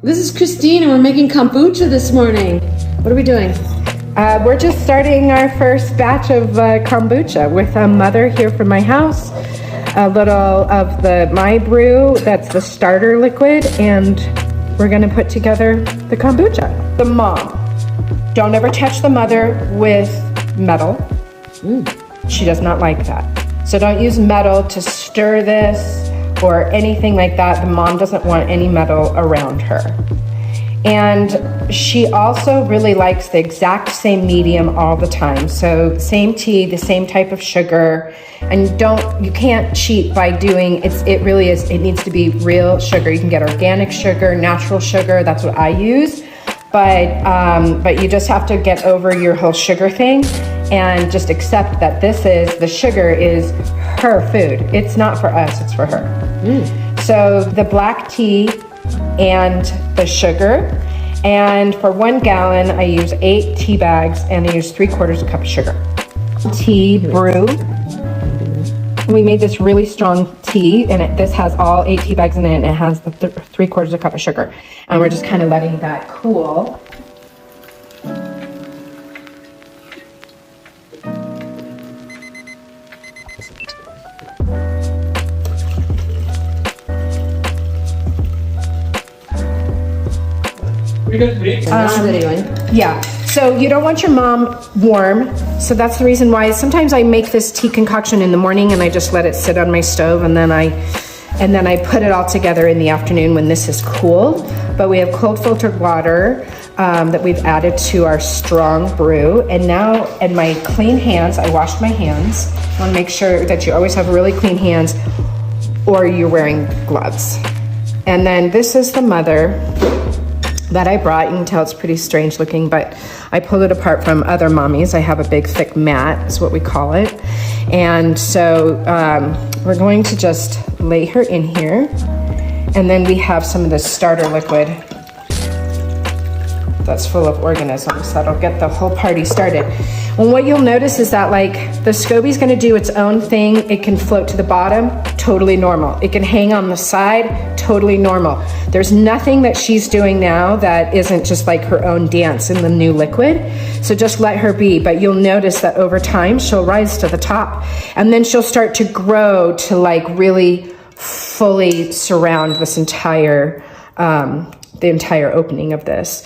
This is Christine and we're making kombucha this morning. What are we doing? We're just starting our first batch of kombucha with a mother here from my house. A little of my brew, that's the starter liquid, and we're gonna put together the kombucha. The mom, don't ever touch the mother with metal. She does not like that. So don't use metal to stir this or anything like that. The mom doesn't want any metal around her. And she also really likes the exact same medium all the time. So same tea, the same type of sugar, and you can't cheat by doing, it needs to be real sugar. You can get organic sugar, natural sugar, that's what I use. But you just have to get over your whole sugar thing and just accept that the sugar is her food. It's not for us, it's for her. So the black tea and the sugar, and for 1 gallon I use 8 tea bags and I use 3/4 cup of sugar. Tea brew. We made this really strong tea, and this has all 8 tea bags in it, and it has the 3/4 cup of sugar, and we're just kind of letting that cool. Yeah, so you don't want your mom warm, so that's the reason why sometimes I make this tea concoction in the morning and I just let it sit on my stove, and then I put it all together in the afternoon when this is cool. But we have cold filtered water that we've added to our strong brew, and now in my clean hands, I washed my hands. I want to make sure that you always have really clean hands, or you're wearing gloves. And then this is the mother that I brought. You can tell it's pretty strange looking, but I pulled it apart from other mommies. I have a big thick mat, is what we call it. And so we're going to just lay her in here. And then we have some of this starter liquid that's full of organisms that'll get the whole party started. And what you'll notice is that the Scoby's gonna do its own thing. It can float to the bottom, totally normal. It can hang on the side, totally normal. There's nothing that she's doing now that isn't just like her own dance in the new liquid. So just let her be, but you'll notice that over time, she'll rise to the top, and then she'll start to grow to really fully surround this entire, the entire opening of this.